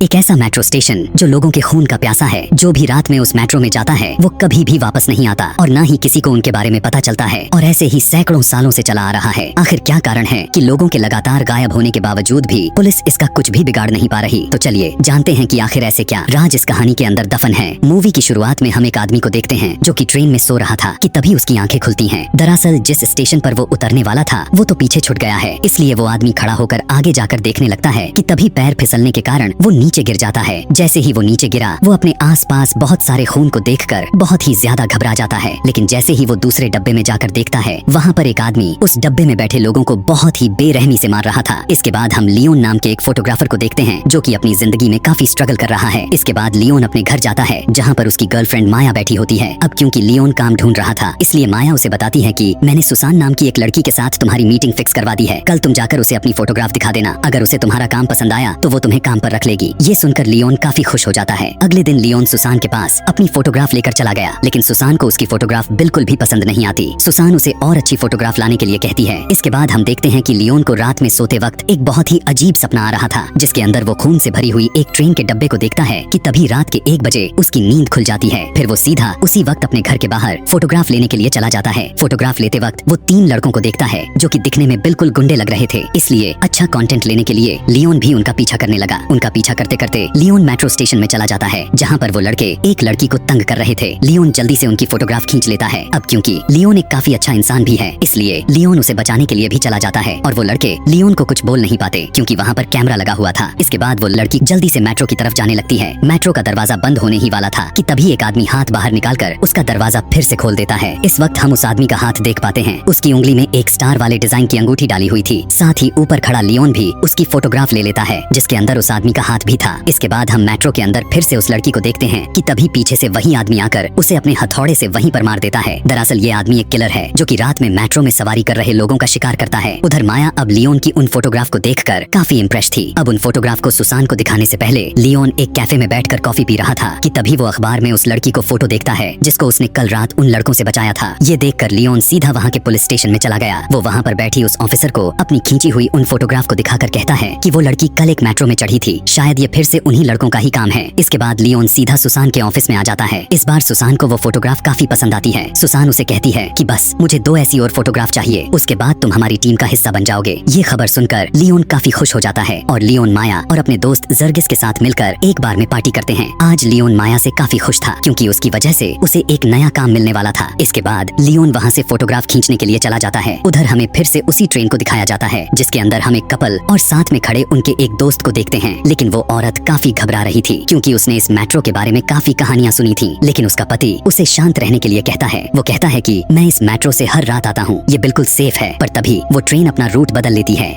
एक ऐसा metro station जो लोगों के खून का प्यासा है। जो भी रात में उस मेट्रो में जाता है वो कभी भी वापस नहीं आता और ना ही किसी को उनके बारे में पता चलता है, और ऐसे ही सैकड़ों सालों से चला आ रहा है। आखिर क्या कारण है कि लोगों के लगातार गायब होने के बावजूद भी पुलिस इसका कुछ भी बिगाड़ नहीं पा रही? तो चलिए जानते हैं कि आखिर ऐसे क्या राज इस कहानी के अंदर दफन है। मूवी की शुरुआत में हम एक आदमी को देखते हैं जो कि ट्रेन में सो रहा था कि तभी उसकी आंखें खुलती हैं। दरअसल जिस स्टेशन पर वो उतरने वाला था वो तो पीछे छूट गया है, इसलिए वो आदमी खड़ा होकर आगे जाकर देखने लगता है कि तभी पैर फिसलने के कारण वो नीचे गिर जाता है। जैसे ही वो नीचे गिरा वो अपने आसपास बहुत सारे खून को देखकर बहुत ही ज्यादा घबरा जाता है। लेकिन जैसे ही वो दूसरे डब्बे में जाकर देखता है वहाँ पर एक आदमी उस डब्बे में बैठे लोगों को बहुत ही बेरहमी से मार रहा था। इसके बाद हम लियोन नाम के एक फोटोग्राफर को देखते हैं जो कि अपनी जिंदगी में काफी स्ट्रगल कर रहा है। इसके बाद लियोन अपने घर जाता है जहाँ पर उसकी गर्लफ्रेंड माया बैठी होती है। अब क्योंकि लियोन काम ढूंढ रहा था इसलिए माया उसे बताती है कि मैंने सुसान नाम की एक लड़की के साथ तुम्हारी मीटिंग फिक्स करवा दी है, कल तुम जाकर उसे अपनी फोटोग्राफ दिखा देना, अगर उसे तुम्हारा काम पसंद आया तो वो तुम्हें काम पर रख लेगी। ये सुनकर लियोन काफी खुश हो जाता है। अगले दिन लियोन सुसान के पास अपनी फोटोग्राफ लेकर चला गया, लेकिन सुसान को उसकी फोटोग्राफ बिल्कुल भी पसंद नहीं आती। सुसान उसे और अच्छी फोटोग्राफ लाने के लिए कहती है। इसके बाद हम देखते हैं कि लियोन को रात में सोते वक्त एक बहुत ही अजीब सपना आ रहा था जिसके अंदर वो खून से भरी हुई एक ट्रेन के डब्बे को देखता है कि तभी रात के 1 बजे उसकी नींद खुल जाती है। फिर वो सीधा उसी वक्त अपने घर के बाहर फोटोग्राफ लेने के लिए चला जाता है। फोटोग्राफ लेते वक्त वो 3 लड़कों को देखता है जो कि दिखने में बिल्कुल गुंडे लग रहे थे, इसलिए अच्छा कंटेंट लेने के लिए लियोन भी उनका पीछा करने लगा। उनका पीछा करते करते लियोन मेट्रो स्टेशन में चला जाता है जहाँ पर वो लड़के एक लड़की को तंग कर रहे थे। लियोन जल्दी से उनकी फोटोग्राफ खींच लेता है। अब क्योंकि लियोन एक काफी अच्छा इंसान भी है इसलिए लियोन उसे बचाने के लिए भी चला जाता है, और वो लड़के लियोन को कुछ बोल नहीं पाते क्योंकि वहाँ पर कैमरा लगा हुआ था। इसके बाद वो लड़की जल्दी से मेट्रो की तरफ जाने लगती है। मेट्रो का दरवाजा बंद होने ही वाला था कि तभी एक आदमी हाथ बाहर निकालकर उसका दरवाजा फिर से खोल देता है। इस वक्त हम उस आदमी का हाथ देख पाते हैं। उसकी उंगली में एक स्टार वाले डिजाइन की अंगूठी डाली हुई थी। साथ ही ऊपर खड़ा लियोन भी उसकी फोटोग्राफ ले लेता है जिसके अंदर उस आदमी का हाथ भी था। इसके बाद हम मेट्रो के अंदर फिर से उस लड़की को देखते हैं कि तभी पीछे से वही आदमी आकर उसे अपने हथौड़े से वहीं पर मार देता है। दरअसल ये आदमी एक किलर है जो कि रात में मेट्रो में सवारी कर रहे लोगों का शिकार करता है। उधर माया अब लियोन की उन फोटोग्राफ को देखकर काफी इम्प्रेस थी। अब उन फोटोग्राफ को सुसान को दिखाने से पहले लियोन एक कैफे में बैठकर कॉफी पी रहा था कि तभी वो अखबार में उस लड़की को फोटो देखता है जिसको उसने कल रात उन लड़कों से बचाया था। ये देखकर लियोन सीधा वहाँ के पुलिस स्टेशन में चला गया। वो वहाँ पर बैठी उस ऑफिसर को अपनी खींची हुई उन फोटोग्राफ को दिखाकर कहता है कि वो लड़की कल एक मेट्रो में चढ़ी थी, शायद ये फिर से उन्हीं लड़कों का ही काम है। इसके बाद लियोन सीधा सुसान के ऑफिस में आ जाता है। इस बार सुसान को वो फोटोग्राफ काफी पसंद आती है। सुसान उसे कहती है कि बस मुझे 2 ऐसी और फोटोग्राफ चाहिए, उसके बाद तुम हमारी टीम का हिस्सा बन जाओगे। ये खबर सुनकर लियोन काफी खुश हो जाता है और लियोन माया और अपने दोस्त जर्गिस के साथ मिलकर एक बार में पार्टी करते हैं। आज लियोन माया से काफी खुश था क्योंकि उसकी वजह से उसे एक नया काम मिलने वाला था। इसके बाद लियोन वहाँ से फोटोग्राफ खींचने के लिए चला जाता है। उधर हमें फिर से उसी ट्रेन को दिखाया जाता है जिसके अंदर हम एक कपल और साथ में खड़े उनके एक दोस्त को देखते हैं। लेकिन वो औरत काफी घबरा रही थी क्योंकि उसने इस मेट्रो के बारे में काफी कहानियां सुनी थी, लेकिन उसका पति उसे शांत रहने के लिए कहता है। वो कहता है कि मैं इस मेट्रो से हर रात आता हूँ, ये बिल्कुल सेफ है। पर तभी वो ट्रेन अपना रूट बदल लेती है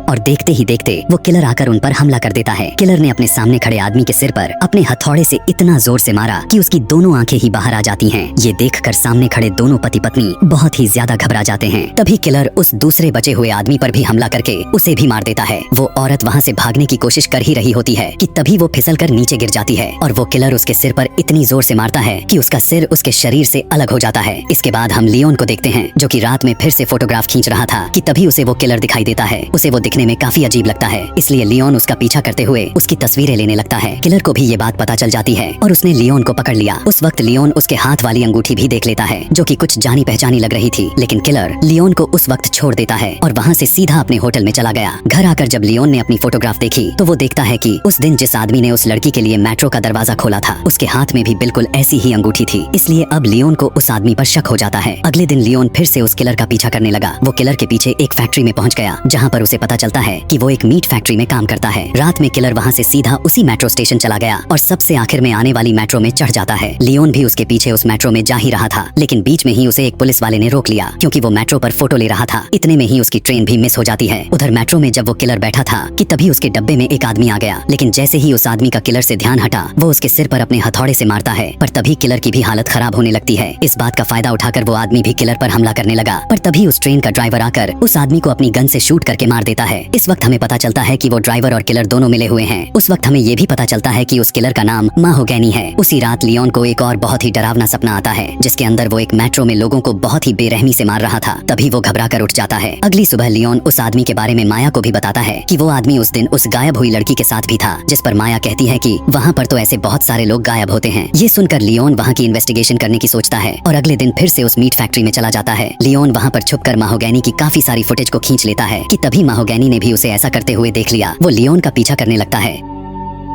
और देखते ही देखते वो किलर आकर उन पर हमला कर देता है। किलर ने अपने सामने खड़े आदमी के सिर पर अपने हथौड़े से इतना जोर से मारा कि उसकी दोनों आंखें ही बाहर आ जाती हैं। ये देखकर सामने खड़े दोनों पति पत्नी बहुत ही ज्यादा घबरा जाते हैं। तभी किलर उस दूसरे बचे हुए आदमी पर भी हमला करके उसे भी मार देता है। वो औरत वहाँ से भागने की कोशिश कर ही रही होती है कि तभी वो फिसल कर नीचे गिर जाती है और वो किलर उसके सिर पर इतनी जोर से मारता है कि उसका सिर उसके शरीर से अलग हो जाता है। इसके बाद हम लियोन को देखते हैं जो कि रात में फिर से फोटोग्राफ खींच रहा था कि तभी उसे वो किलर दिखाई देता है। उसे वो दिखने में काफी अजीब लगता है, इसलिए लियोन उसका पीछा करते हुए उसकी तस्वीरें लेने लगता है। किलर को भी ये बात पता चल जाती है और उसने लियोन को पकड़ लिया। उस वक्त लियोन उसके हाथ वाली अंगूठी भी देख लेता है जो कि कुछ जानी पहचानी लग रही थी, लेकिन किलर लियोन को उस वक्त छोड़ देता है और वहाँ से सीधा अपने होटल में चला गया। घर आकर जब लियोन ने अपनी फोटोग्राफ देखी तो वो देखता है कि उस दिन जिस आदमी ने उस लड़की के लिए मेट्रो का दरवाजा खोला था उसके हाथ में भी बिल्कुल ऐसी ही अंगूठी थी, इसलिए अब लियोन को उस आदमी पर शक हो जाता है। अगले दिन लियोन फिर से उस किलर का पीछा करने लगा। वो किलर के पीछे एक फैक्ट्री में पहुंच गया जहाँ पर उसे पता चलता है कि वो एक मीट फैक्ट्री में काम करता है। रात में किलर वहाँ से सीधा उसी मेट्रो स्टेशन चला गया और सबसे आखिर में आने वाली मेट्रो में चढ़ जाता है। लियोन भी उसके पीछे उस मेट्रो में जा ही रहा था, लेकिन बीच में ही उसे एक पुलिस वाले ने रोक लिया क्योंकि वो मेट्रो पर फोटो ले रहा था। इतने में ही उसकी ट्रेन भी मिस हो जाती है। उधर मेट्रो में जब वो किलर बैठा था कि तभी उसके डब्बे में एक आदमी आ गया, लेकिन जैसे ही उस आदमी का किलर से ध्यान हटा वो उसके सिर पर अपने हथौड़े से मारता है। पर तभी किलर की भी हालत खराब होने लगती है। इस बात का फायदा उठाकर वो आदमी भी किलर पर हमला करने लगा, पर तभी उस ट्रेन का ड्राइवर आकर उस आदमी को अपनी गन से शूट करके मार देता है। है। इस वक्त हमें पता चलता है कि वो ड्राइवर और किलर दोनों मिले हुए हैं। उस वक्त हमें ये भी पता चलता है कि उस किलर का नाम माहोगैनी है। उसी रात लियोन को एक और बहुत ही डरावना सपना आता है, जिसके अंदर वो एक मेट्रो में लोगों को बहुत ही बेरहमी से मार रहा था। तभी वो घबरा कर उठ जाता है। अगली सुबह लियोन उस आदमी के बारे में माया को भी बताता है कि वो आदमी उस दिन उस गायब हुई लड़की के साथ भी था, जिस पर माया कहती है कि वहाँ पर तो ऐसे बहुत सारे लोग गायब होते हैं। ये सुनकर लियोन वहाँ की इन्वेस्टिगेशन करने की सोचता है और अगले दिन फिर से उस मीट फैक्ट्री में चला जाता है। लियोन वहाँ पर छुपकर माहोगैनी की काफी सारी फुटेज को खींच लेता है कि तभी माहोगैनी ने भी उसे ऐसा करते हुए देख लिया। वो लियोन का पीछा करने लगता है,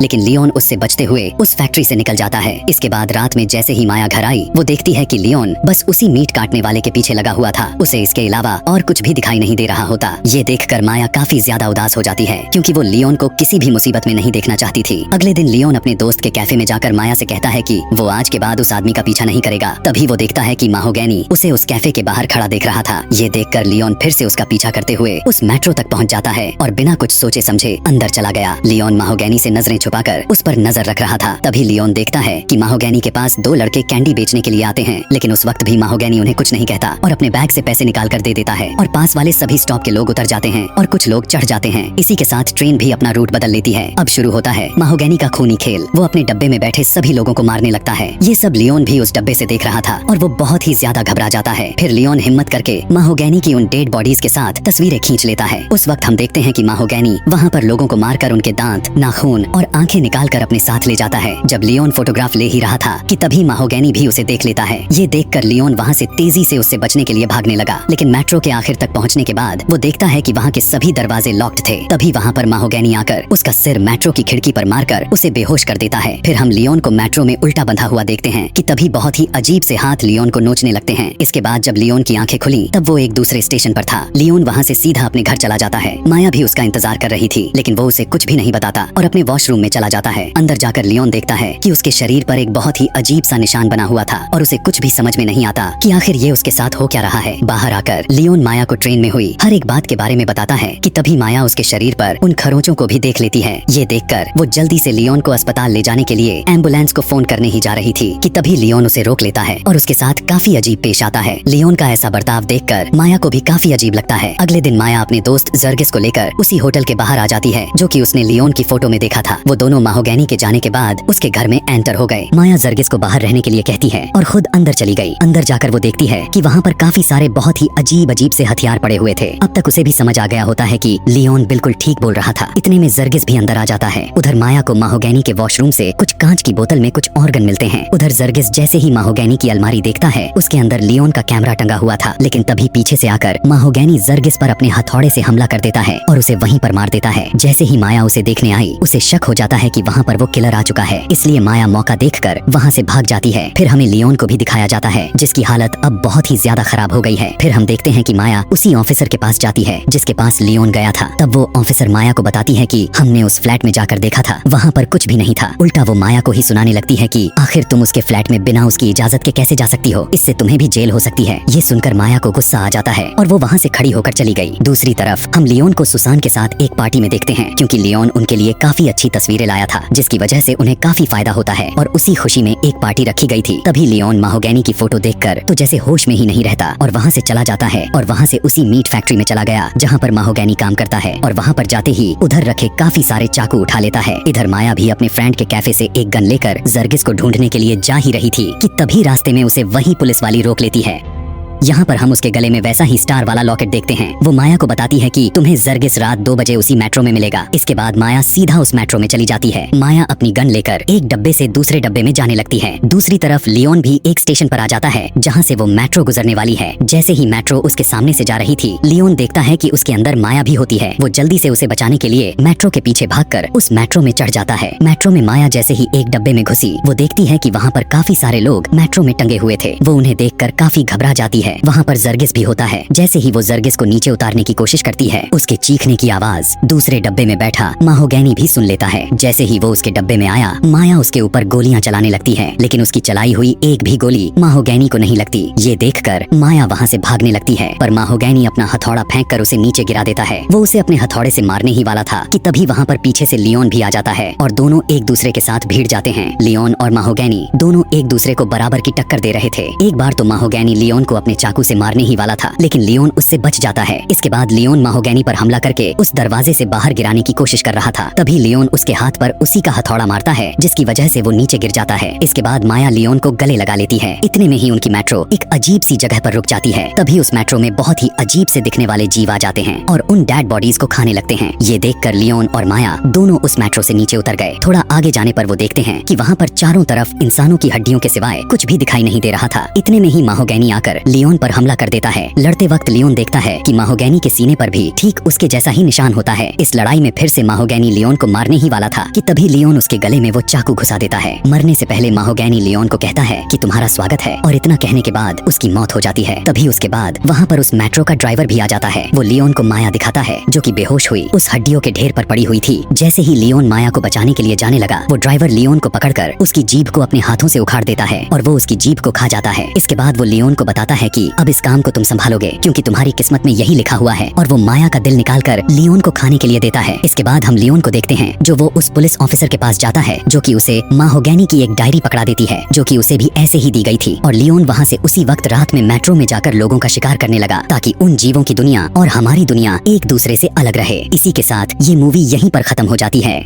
लेकिन लियोन उससे बचते हुए उस फैक्ट्री से निकल जाता है। इसके बाद रात में जैसे ही माया घर आई, वो देखती है कि लियोन बस उसी मीट काटने वाले के पीछे लगा हुआ था। उसे इसके अलावा और कुछ भी दिखाई नहीं दे रहा होता। ये देखकर माया काफी ज्यादा उदास हो जाती है, क्योंकि वो लियोन को किसी भी मुसीबत में नहीं देखना चाहती थी। अगले दिन लियोन अपने दोस्त के कैफे में जाकर माया से कहता है कि वो आज के बाद उस आदमी का पीछा नहीं करेगा। तभी वो देखता है कि माहोगैनी उसे उस कैफे के बाहर खड़ा देख रहा था। ये देखकर लियोन फिर से उसका पीछा करते हुए उस मेट्रो तक पहुंच जाता है और बिना कुछ सोचे समझे अंदर चला गया। लियोन माहोगैनी से नजरें छुपाकर उस पर नजर रख रहा था। तभी लियोन देखता है कि माहोगैनी के पास दो लड़के कैंडी बेचने के लिए आते हैं, लेकिन उस वक्त भी माहोगैनी उन्हें कुछ नहीं कहता और अपने बैग से पैसे निकाल कर दे देता है और पास वाले सभी स्टॉप के लोग उतर जाते हैं और कुछ लोग चढ़ जाते हैं। इसी के साथ ट्रेन भी अपना रूट बदल लेती है। अब शुरू होता है माहोगैनी का खूनी खेल। वो अपने डब्बे में बैठे सभी लोगों को मारने लगता है। ये सब लियोन भी उस डब्बे से देख रहा था और वो बहुत ही ज्यादा घबरा जाता है। फिर लियोन हिम्मत करके माहोगैनी की उन डेड बॉडीज के साथ तस्वीरें खींच लेता है। उस वक्त हम देखते हैं कि माहोगैनी वहाँ पर लोगों को मारकर उनके दांत, नाखून और आंखें निकाल कर अपने साथ ले जाता है। जब लियोन फोटोग्राफ ले ही रहा था कि तभी माहोगैनी भी उसे देख लेता है। ये देखकर लियोन वहाँ से तेजी से उससे बचने के लिए भागने लगा, लेकिन मेट्रो के आखिर तक पहुँचने के बाद वो देखता है कि वहाँ के सभी दरवाजे लॉक्ड थे। तभी वहाँ पर माहोगैनी आकर उसका सिर मेट्रो की खिड़की पर मारकर उसे बेहोश कर देता है। फिर हम लियोन को मेट्रो में उल्टा बंधा हुआ देखते हैं कि तभी बहुत ही अजीब से हाथ लियोन को नोचने लगते हैं। इसके बाद जब लियोन की आंखें खुली तब वो एक दूसरे स्टेशन पर था। लियोन वहाँ से सीधा अपने घर चला जाता है। माया भी उसका इंतजार कर रही थी, लेकिन वो उसे कुछ भी नहीं बताता और अपने वॉशरूम में चला जाता है। अंदर जाकर लियोन देखता है कि उसके शरीर पर एक बहुत ही अजीब सा निशान बना हुआ था और उसे कुछ भी समझ में नहीं आता कि आखिर ये उसके साथ हो क्या रहा है। बाहर आकर लियोन माया को ट्रेन में हुई हर एक बात के बारे में बताता है कि तभी माया उसके शरीर पर उन खरोंचों को भी देख लेती है। ये देखकर वो जल्दी से लियोन को अस्पताल ले जाने के लिए एम्बुलेंस को फोन करने ही जा रही थी कि तभी लियोन उसे रोक लेता है और उसके साथ काफी अजीब पेश आता है। लियोन का ऐसा बर्ताव देखकर माया को भी काफी अजीब लगता है। अगले दिन माया अपने दोस्त जर्गिस को लेकर उसी होटल के बाहर आ जाती है जो कि उसने लियोन की फोटो में देखा था। वो दोनों माहोगैनी के जाने के बाद उसके घर में एंटर हो गए। माया जर्गिस को बाहर रहने के लिए कहती है और खुद अंदर चली गई। अंदर जाकर वो देखती है कि वहाँ पर काफी सारे बहुत ही अजीब अजीब से हथियार पड़े हुए थे। अब तक उसे भी समझ आ गया होता है कि लियोन बिल्कुल ठीक बोल रहा था। इतने में जर्गिस भी अंदर आ जाता है। उधर माया को माहोगैनी के वॉशरूम से कुछ कांच की बोतल में कुछ ऑर्गन मिलते हैं। उधर जर्गिस जैसे ही माहोगैनी की अलमारी देखता है, उसके अंदर लियोन का कैमरा टंगा हुआ था, लेकिन तभी पीछे से आकर माहोगैनी जर्गिस पर अपने हथौड़े से हमला कर देता है और उसे वहीं पर मार देता है। जैसे ही माया उसे देखने आई, उसे शक हो जाता है कि वहाँ पर वो किलर आ चुका है, इसलिए माया मौका देखकर वहाँ से भाग जाती है। फिर हमें लियोन को भी दिखाया जाता है, जिसकी हालत अब बहुत ही ज्यादा खराब हो गई है। फिर हम देखते हैं कि माया उसी ऑफिसर के पास जाती है जिसके पास लियोन गया था। तब वो ऑफिसर माया को बताती है कि हमने उस फ्लैट में जाकर देखा था, वहाँ पर कुछ भी नहीं था। उल्टा वो माया को ही सुनाने लगती है कि आखिर तुम उसके फ्लैट में बिना उसकी इजाजत के कैसे जा सकती हो, इससे तुम्हें भी जेल हो सकती है। ये सुनकर माया को गुस्सा आ जाता है और वो वहाँ से खड़ी होकर चली गई। दूसरी तरफ हम लियोन को सुसान के साथ एक पार्टी में देखते हैं, क्योंकि लियोन उनके लिए काफी अच्छी तस्वीरें लाया था, जिसकी वजह से उन्हें काफी फायदा होता है और उसी खुशी में एक पार्टी रखी गई थी। तभी लियोन माहोगैनी की फोटो देखकर तो जैसे होश में ही नहीं रहता और वहाँ से चला जाता है और वहाँ से उसी मीट फैक्ट्री में चला गया जहाँ पर माहोगैनी काम करता है और वहाँ पर जाते ही उधर रखे काफी सारे चाकू उठा लेता है। इधर माया भी अपने फ्रेंड के कैफे से एक गन लेकर जर्गिस को ढूंढने के लिए जा ही रही थी कि तभी रास्ते में उसे वही पुलिस वाली रोक लेती है। यहाँ पर हम उसके गले में वैसा ही स्टार वाला लॉकेट देखते हैं। वो माया को बताती है कि तुम्हें जर्गिस रात 2 बजे उसी मेट्रो में मिलेगा। इसके बाद माया सीधा उस मेट्रो में चली जाती है। माया अपनी गन लेकर एक डब्बे से दूसरे डब्बे में जाने लगती है। दूसरी तरफ लियोन भी एक स्टेशन पर आ जाता है जहाँ से वो मेट्रो गुजरने वाली है। जैसे ही मेट्रो उसके सामने से जा रही थी, लियोन देखता है कि उसके अंदर माया भी होती है। वो जल्दी से उसे बचाने के लिए मेट्रो के पीछे भागकर उस मेट्रो में चढ़ जाता है। मेट्रो में माया जैसे ही एक डब्बे में घुसी, वो देखती है कि वहाँ पर काफी सारे लोग मेट्रो में टंगे हुए थे। वो उन्हें देखकर काफी घबरा जाती है। वहाँ पर जर्गिस भी होता है। जैसे ही वो जर्गिस को नीचे उतारने की कोशिश करती है, उसके चीखने की आवाज दूसरे डब्बे में बैठा माहोगैनी भी सुन लेता है। जैसे ही वो उसके डब्बे में आया, माया उसके ऊपर गोलियां चलाने लगती है, लेकिन उसकी चलाई हुई एक भी गोली माहोगैनी को नहीं लगती। ये देखकर माया वहाँ से भागने लगती है, पर माहोगैनी अपना हथौड़ा फेंक कर उसे नीचे गिरा देता है। वो उसे अपने हथौड़े से मारने ही वाला था कि तभी वहाँ पर पीछे से लियोन भी आ जाता है और दोनों एक दूसरे के साथ भिड़ जाते हैं। लियोन और माहोगैनी दोनों एक दूसरे को बराबर की टक्कर दे रहे थे। एक बार तो माहोगैनी लियोन को अपने चाकू से मारने ही वाला था, लेकिन लियोन उससे बच जाता है। इसके बाद लियोन माहोगैनी पर हमला करके उस दरवाजे से बाहर गिराने की कोशिश कर रहा था। तभी लियोन उसके हाथ पर उसी का हथौड़ा मारता है, जिसकी वजह से वो नीचे गिर जाता है। इसके बाद माया लियोन को गले लगा लेती है। इतने में ही उनकी मेट्रो एक अजीब सी जगह पर रुक जाती है। तभी उस मेट्रो में बहुत ही अजीब से दिखने वाले जीव आ जाते हैं और उन डेड बॉडीज को खाने लगते हैं। ये देखकर लियोन और माया दोनों उस मेट्रो से नीचे उतर गए। थोड़ा आगे जाने पर वो देखते हैं कि वहाँ पर चारों तरफ इंसानों की हड्डियों के सिवाय कुछ भी दिखाई नहीं दे रहा था। इतने में ही माहोगैनी आकर लियोन पर हमला कर देता है। लड़ते वक्त लियोन देखता है कि माहोगैनी के सीने पर भी ठीक उसके जैसा ही निशान होता है। इस लड़ाई में फिर से माहोगैनी लियोन को मारने ही वाला था कि तभी लियोन उसके गले में वो चाकू घुसा देता है। मरने से पहले माहोगैनी लियोन को कहता है कि तुम्हारा स्वागत है, और इतना कहने के बाद उसकी मौत हो जाती है। तभी उसके बाद वहाँ पर उस मेट्रो का ड्राइवर भी आ जाता है। वो लियोन को माया दिखाता है, जो कि बेहोश हुई उस हड्डियों के ढेर पर पड़ी हुई थी। जैसे ही लियोन माया को बचाने के लिए जाने लगा, वो ड्राइवर लियोन को पकड़कर उसकी जीभ को अपने हाथों से उखाड़ देता है और वो उसकी जीभ को खा जाता है। इसके बाद वो लियोन को बताता है कि अब इस काम को तुम संभालोगे, क्योंकि तुम्हारी किस्मत में यही लिखा हुआ है, और वो माया का दिल निकालकर लियोन को खाने के लिए देता है। इसके बाद हम लियोन को देखते हैं जो वो उस पुलिस ऑफिसर के पास जाता है, जो कि उसे माहोगैनी की एक डायरी पकड़ा देती है, जो कि उसे भी ऐसे ही दी गई थी। और लियोन वहाँ से उसी वक्त रात में मेट्रो में जाकर लोगों का शिकार करने लगा, ताकि उन जीवों की दुनिया और हमारी दुनिया एक दूसरे से अलग रहे। इसी के साथ ये मूवी यहीं पर खत्म हो जाती है।